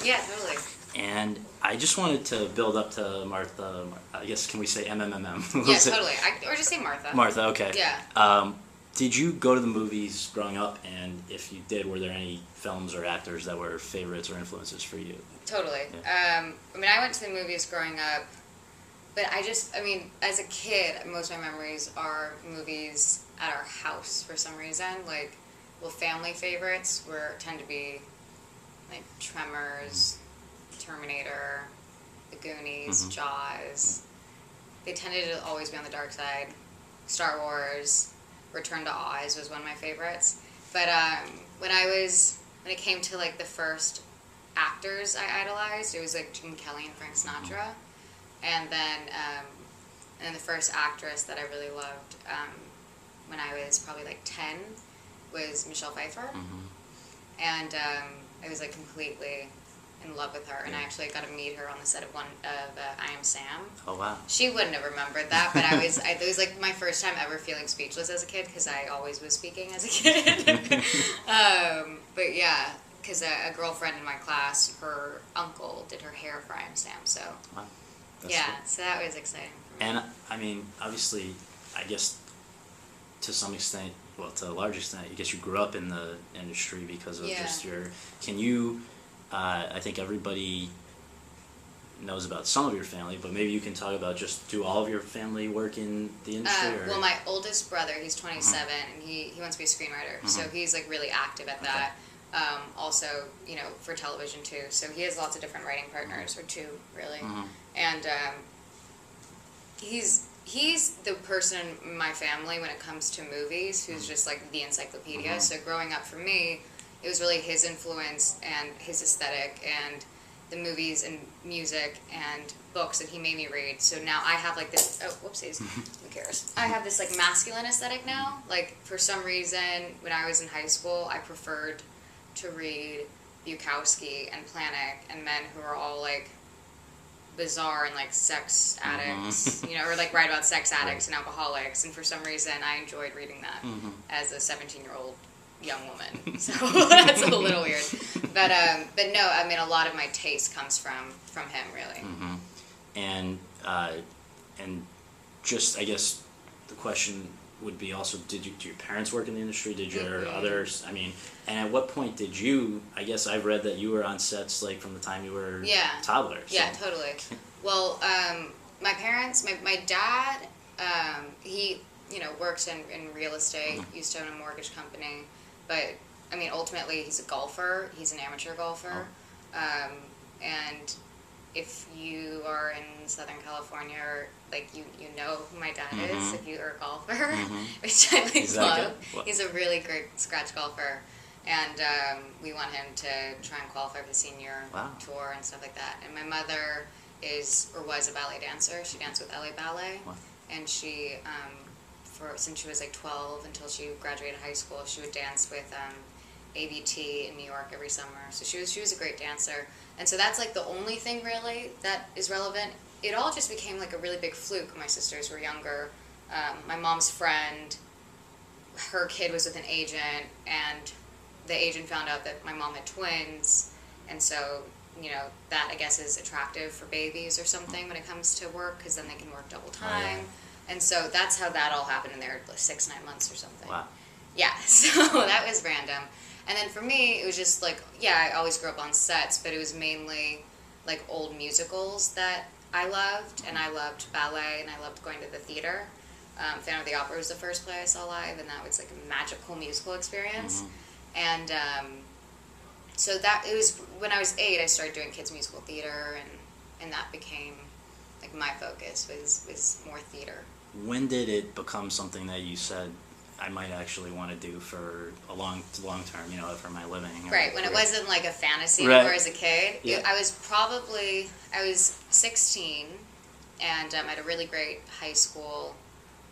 Yeah, totally. And I just wanted to build up to Martha. I guess, can we say MMMM? Yeah, totally. Or just say Martha. Martha, okay. Yeah. Did you go to the movies growing up? And if you did, were there any films or actors that were favorites or influences for you? Totally. Yeah. I mean, I went to the movies growing up, but I mean, as a kid, most of my memories are movies at our house for some reason. Like, well, family favorites tend to be like Tremors, Terminator, The Goonies, Jaws. They tended to always be on the dark side. Star Wars, Return to Oz was one of my favorites. But when it came to like the first actors I idolized, it was like Gene Kelly and Frank Sinatra. And then the first actress that I really loved when I was probably like 10 was Michelle Pfeiffer. And I was like completely in love with her, and I actually got to meet her on the set of I Am Sam. Oh wow! She wouldn't have remembered that, but it was like my first time ever feeling speechless as a kid because I always was speaking as a kid. But yeah, because a girlfriend in my class, her uncle did her hair for I Am Sam, so wow. Yeah, cool. So that was exciting for me. And I mean, obviously, I guess to some extent, well, to a large extent, I guess you grew up in the industry because of just your. Can you? I think everybody knows about some of your family, but maybe you can talk about just, do all of your family work in the industry? Well, my oldest brother, he's 27, and he wants to be a screenwriter, so he's like really active at that. Also, you know, for television too. So he has lots of different writing partners, or two, really. And he's the person in my family when it comes to movies who's just like the encyclopedia. So growing up for me, it was really his influence and his aesthetic and the movies and music and books that he made me read. So now I have like this, whoopsies, who cares? I have this like masculine aesthetic now. Like for some reason, when I was in high school, I preferred to read Bukowski and Planek and men who are all like bizarre and like sex addicts, you know, or like write about sex addicts and alcoholics. And for some reason, I enjoyed reading that as a 17-year-old young woman. So that's a little weird. But no, I mean, a lot of my taste comes from him, really. And just, I guess, the question would be also, do your parents work in the industry? Did your others? I mean, and at what point did you, I guess I've read that you were on sets like from the time you were toddler. So. Yeah, totally. Well, my parents, my dad, he, you know, works in real estate, used to own a mortgage company, but I mean, ultimately he's a golfer. He's an amateur golfer. And if you are in Southern California, or like you know who my dad is if you are a golfer, which I like love. He's a really great scratch golfer, and we want him to try and qualify for the senior tour and stuff like that. And my mother was a ballet dancer. She danced with LA Ballet, and she since she was like 12 until she graduated high school, she would dance with ABT in New York every summer. So she was a great dancer. And so that's like the only thing really that is relevant. It all just became like a really big fluke when my sisters were younger. My mom's friend, her kid was with an agent, and the agent found out that my mom had twins. And so, you know, that I guess is attractive for babies or something when it comes to work, because then they can work double time. And so that's how that all happened in there, like 6-9 months or something. Wow. Yeah, so that was random. And then for me, it was just like, I always grew up on sets, but it was mainly like old musicals that I loved, and I loved ballet, and I loved going to the theater. Phantom of the Opera was the first play I saw live, and that was like a magical musical experience. And so it was, when I was 8, I started doing kids musical theater, and that became like my focus was more theater. When did it become something that you said, I might actually want to do for a long term, you know, for my living? Right, when it wasn't like a fantasy anymore as a kid. I was 16, and I had a really great high school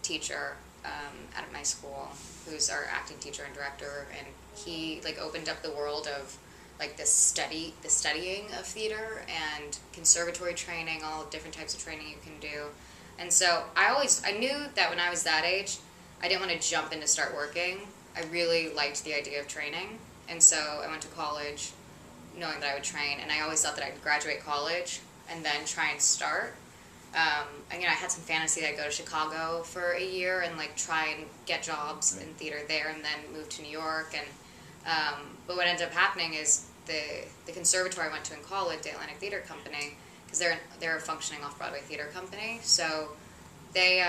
teacher out of my school who's our acting teacher and director, and he like opened up the world of like the studying of theater and conservatory training, all different types of training you can do. And so I knew that when I was that age, I didn't want to jump in to start working. I really liked the idea of training. And so I went to college, knowing that I would train, and I always thought that I'd graduate college and then try and start. And, you know, I had some fantasy that I'd go to Chicago for a year and, like, try and get jobs in theater there and then move to New York. And but what ended up happening is the conservatory I went to in college, the Atlantic Theater Company, because they're a functioning off-Broadway theater company, so they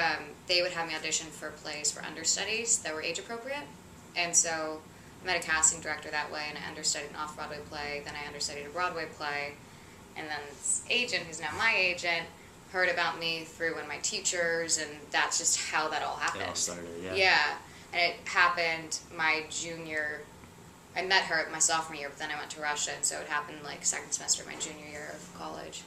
would have me audition for plays for understudies that were age-appropriate. And so I met a casting director that way, and I understudied an off-Broadway play, then I understudied a Broadway play, and then this agent, who's now my agent, heard about me through one of my teachers, and that's just how that all happened. It all started, yeah. Yeah, and it happened my junior. I met her my sophomore year, but then I went to Russia, and so it happened like second semester of my junior year of college.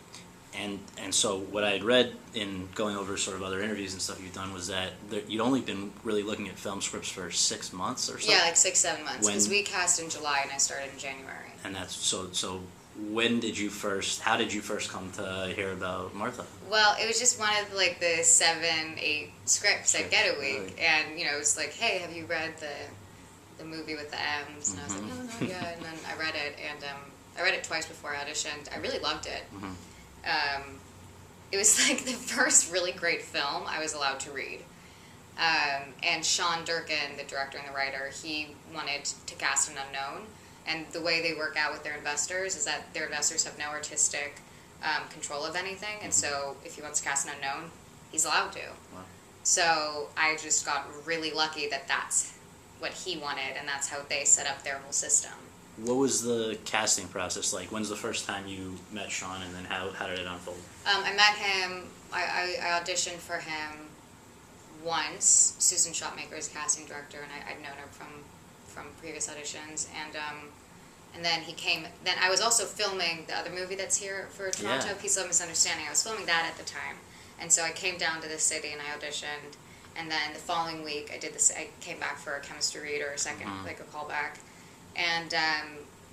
And so what I had read in going over sort of other interviews and stuff you've done was that you'd only been really looking at film scripts for 6 months or so. Yeah, like 6-7 months, because we cast in July and I started in January. And that's so. When did you first? How did you first come to hear about Martha? Well, it was just one of like the 7-8 scripts I'd get a week, really? and you know, it was like, hey, have you read the movie with the M's? And I was like, no, yeah. And then I read it, and I read it twice before I auditioned. I really loved it. It was like the first really great film I was allowed to read. And Sean Durkin, the director and the writer, he wanted to cast an unknown. And the way they work out with their investors is that their investors have no artistic control of anything. And so if he wants to cast an unknown, he's allowed to. Wow. So I just got really lucky that that's what he wanted, and that's how they set up their whole system. What was the casting process like? When's the first time you met Sean, and then how did it unfold? I met him, I auditioned for him once. Susan Shopmaker is casting director, and I'd known her from previous auditions, and then he came. Then I was also filming the other movie that's here for Toronto, Peace, Love, Misunderstanding. I was filming that at the time, and so I came down to the city and I auditioned, and then the following week I did this. I came back for a chemistry read or a second, like a callback, and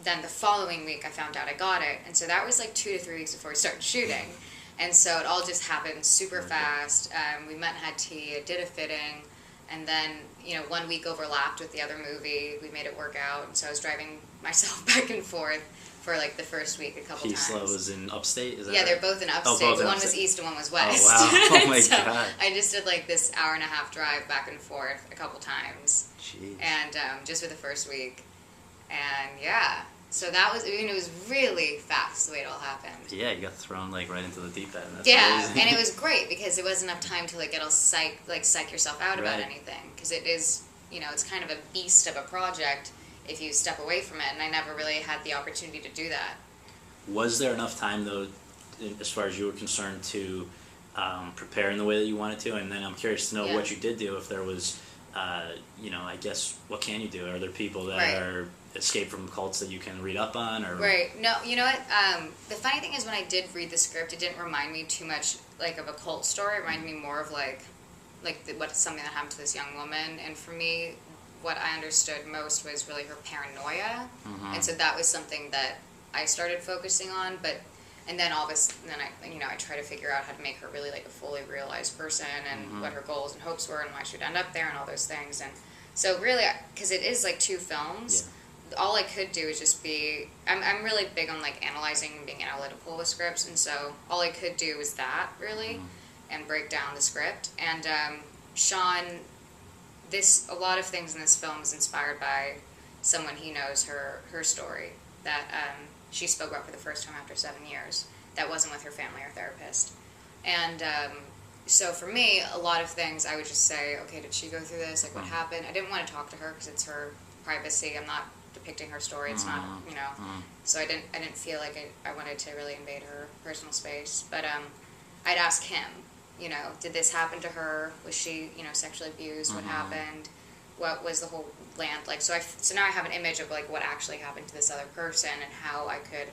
then the following week I found out I got it, and so that was like 2 to 3 weeks before we started shooting, and so it all just happened super fast. We met and had tea. I did a fitting. And then, you know, 1 week overlapped with the other movie. We made it work out. And so I was driving myself back and forth for, like, the first week a couple times. Peace Love was in upstate? Is that yeah, right? they're both in upstate. Both in one upstate. was east and one was west. Oh, wow. Oh, my so God. I just did, like, this hour-and-a-half drive back and forth a couple times. Jeez. And just for the first week. And, yeah. So that was, I mean, it was really fast the way it all happened. Yeah, you got thrown like right into the deep end. That's yeah, amazing. and it was great because it wasn't enough time to like get all psych yourself out about Right. anything, because it is, you know, it's kind of a beast of a project if you step away from it, and I never really had the opportunity to do that. Was there enough time though, as far as you were concerned, to prepare in the way that you wanted to? And then I'm curious to know what you did do. If there was, you know, I guess what can you do? Are there people that are escape from cults that you can read up on, or no, you know what, the funny thing is when I did read the script, it didn't remind me too much like of a cult story. It reminded me more of what's something that happened to this young woman. And for me, what I understood most was really her paranoia, and so that was something that I started focusing on. And then I try to figure out how to make her really like a fully realized person, and what her goals and hopes were, and why she would end up there, and all those things. And so really, because it is like 2 films, all I could do is just be. I'm really big on like analyzing and being analytical with scripts, and so all I could do was that really, and break down the script. And Sean, a lot of things in this film is inspired by someone he knows, her story that she spoke about for the first time after 7 years. That wasn't with her family or therapist, and so for me, a lot of things I would just say, okay, did she go through this? Like, what happened? I didn't want to talk to her because it's her privacy. I'm not depicting her story. It's not, you know. So I didn't feel like I wanted to really invade her personal space. But I'd ask him, you know, did this happen to her? Was she, you know, sexually abused? What happened? What was the whole land like? So now I have an image of like what actually happened to this other person, and how I could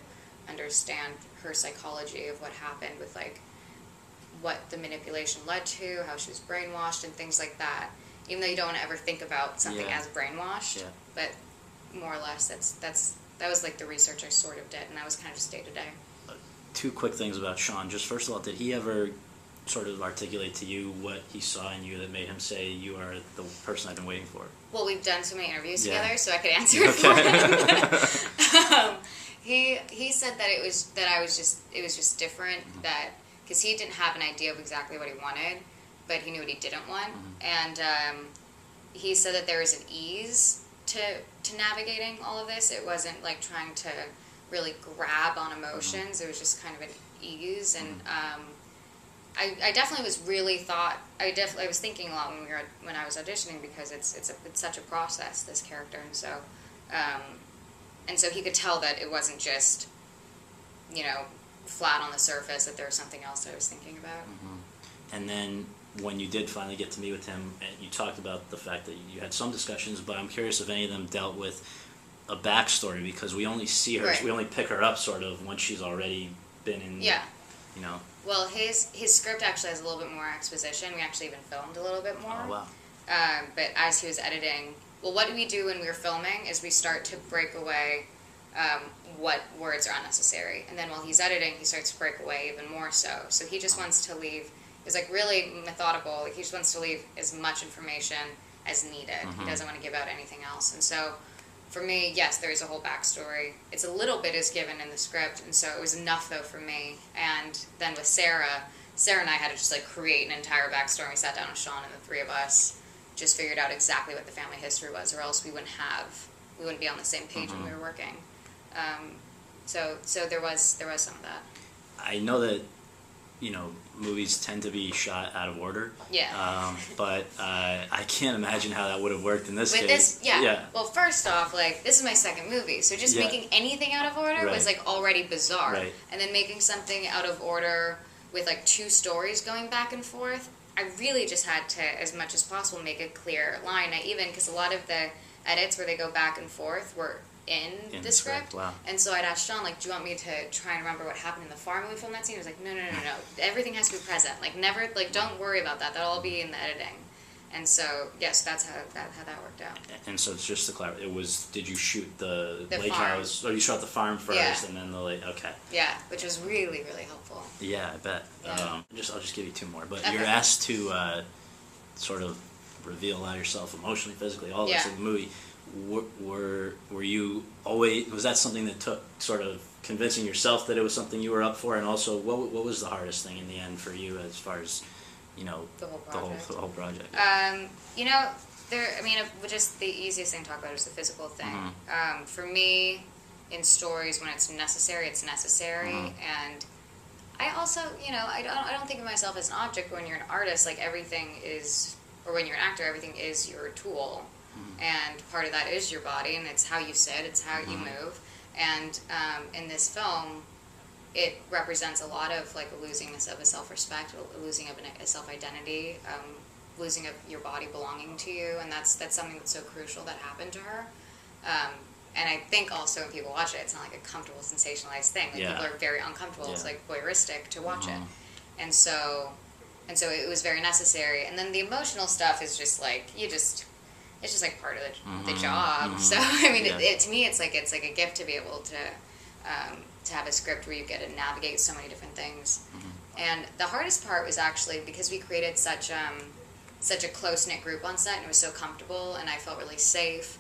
understand her psychology of what happened with like what the manipulation led to, how she was brainwashed, and things like that. Even though you don't ever think about something as brainwashed, but more or less that was like the research I sort of did, and that was kind of just day to day. 2 quick things about Sean. Just first of all, did he ever sort of articulate to you what he saw in you that made him say, you are the person I've been waiting for? Well, we've done so many interviews together, so I could answer it for him. He said that it was just different, that because he didn't have an idea of exactly what he wanted, but he knew what he didn't want, and he said that there was an ease to navigating all of this. It wasn't like trying to really grab on emotions. It was just kind of an ease, and I definitely was really I was thinking a lot when I was auditioning, because it's such a process, this character, and so he could tell that it wasn't just, flat on the surface, that there was something else I was thinking about. And then when you did finally get to meet with him, and you talked about the fact that you had some discussions, but I'm curious if any of them dealt with a backstory, because we only see her, we only pick her up sort of once she's already been in, Well, his script actually has a little bit more exposition. We actually even filmed a little bit more. Oh, wow. But as he was editing, what we do when we were filming is we start to break away what words are unnecessary. And then while he's editing, he starts to break away even more so. So he just wants to leave, he's like really methodical, he just wants to leave as much information as needed. He doesn't want to give out anything else. And so for me, yes, there's a whole backstory. It's a little bit is given in the script, and so it was enough though for me. And then with Sarah and I had to just create an entire backstory. We sat down with Sean, and the three of us just figured out exactly what the family history was, or else we wouldn't be on the same page when we were working. So there was some of that. I know that movies tend to be shot out of order. Yeah. But I can't imagine how that would have worked in this case. With this, yeah. Well, first off, this is my second movie, so just making anything out of order was already bizarre. Right. And then making something out of order with two stories going back and forth, I really just had to, as much as possible, make a clear line. Because a lot of the edits where they go back and forth were in the script. Wow. And so I'd asked Sean, do you want me to try and remember what happened in the farm when we filmed that scene? He was like, no. Everything has to be present. Never, don't worry about that. That'll all be in the editing. And so, yes, that's how that worked out. And so, just to clarify, did you shoot the lake farm. house, or you shot the farm first, and then the lake? Okay. Yeah, which was really, really helpful. Yeah, I bet. Yeah. I'll just give you two more. But Okay. You're asked to sort of reveal a lot of yourself emotionally, physically, all this in the movie. Were you always, was that something that took sort of convincing yourself that it was something you were up for, and also what was the hardest thing in the end for you as far as the whole project? Just the easiest thing to talk about is the physical thing. For me, in stories, when it's necessary, it's necessary, and I also, I don't think of myself as an object. When you're an artist, everything is, or when you're an actor, everything is your tool. And part of that is your body, and it's how you sit, it's how you move. And in this film, it represents a lot of a losing of a self-respect, a losing of a self-identity, losing of your body belonging to you, and that's something that's so crucial that happened to her. And I think also when people watch it, it's not a comfortable, sensationalized thing. People are very uncomfortable. It's voyeuristic to watch it, and so it was very necessary. And then the emotional stuff is just it's just part of the job. So to me, it's like a gift to be able to have a script where you get to navigate so many different things. And the hardest part was actually because we created such a close-knit group on set, and it was so comfortable, and I felt really safe.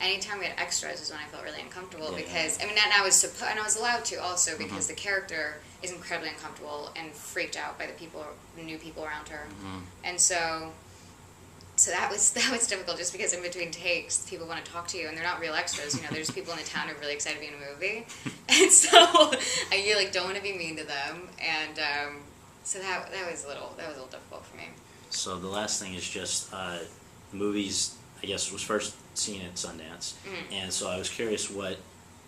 Anytime we had extras is when I felt really uncomfortable because and I was allowed to also because the character is incredibly uncomfortable and freaked out by the new people around her, and so that was difficult just because in between takes people want to talk to you and they're not real extras. They're just people in the town who are really excited to be in a movie, and so you don't want to be mean to them, and so that was a little difficult for me. So the last thing is just movies. I guess was first seen at Sundance, and so I was curious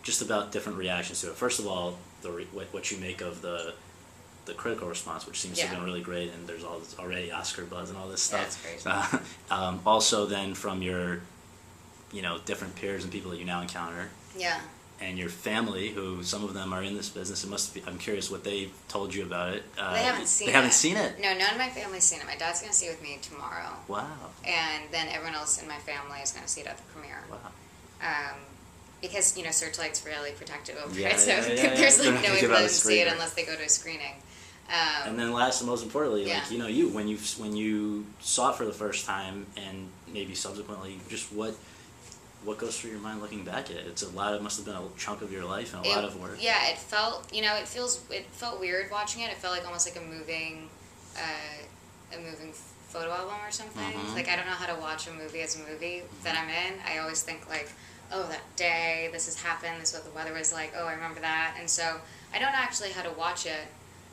just about different reactions to it. First of all, what you make of the critical response, which seems to have been really great, and there's all this already Oscar buzz and all this stuff. That's crazy. Also, then from your, different peers and people that you now encounter. Yeah. And your family, who some of them are in this business, I'm curious what they told you about it. They haven't seen it. They haven't seen it? No, none of my family's seen it. My dad's going to see it with me tomorrow. Wow. And then everyone else in my family is going to see it at the premiere. Wow. Because, Searchlight's really protective over yeah, it, so yeah. there's no way Give for out them a to see it screener. unless they go to a screening. And then last and most importantly, Yeah. when you saw it for the first time, and maybe subsequently, just what what goes through your mind looking back at it? It's a lot. It must have been a chunk of your life and a lot of work. Yeah, it felt, it felt weird watching it. It felt like almost like a moving photo album or something. Mm-hmm. Like, I don't know how to watch a movie as a movie that I'm in. I always think like, oh, that day, this has happened, this is what the weather was like, oh, I remember that. And so I don't actually know how to watch it.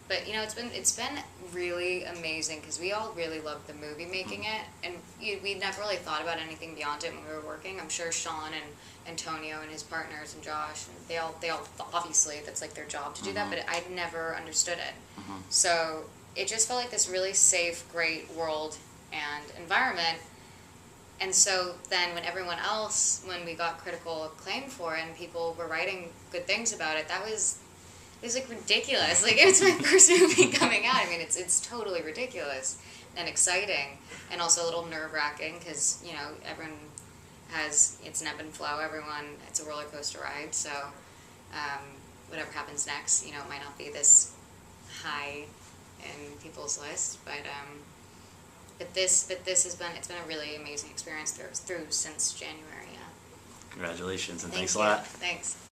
But, it's been really amazing because we all really loved the movie making it, and we never really thought about anything beyond it when we were working. I'm sure Sean and Antonio and his partners and Josh, and they all obviously that's like their job to do that, but I never understood it. So it just felt like this really safe, great world and environment. And so then when we got critical acclaim for it and people were writing good things about it, it was like ridiculous. Like, it was my first movie coming out. I mean, it's totally ridiculous and exciting, and also a little nerve-wracking because, everyone it's an ebb and flow. It's a roller coaster ride. So whatever happens next, it might not be this high in people's list, but this it's been a really amazing experience through since January. Yeah. Congratulations and Thank thanks you. a lot. Thanks.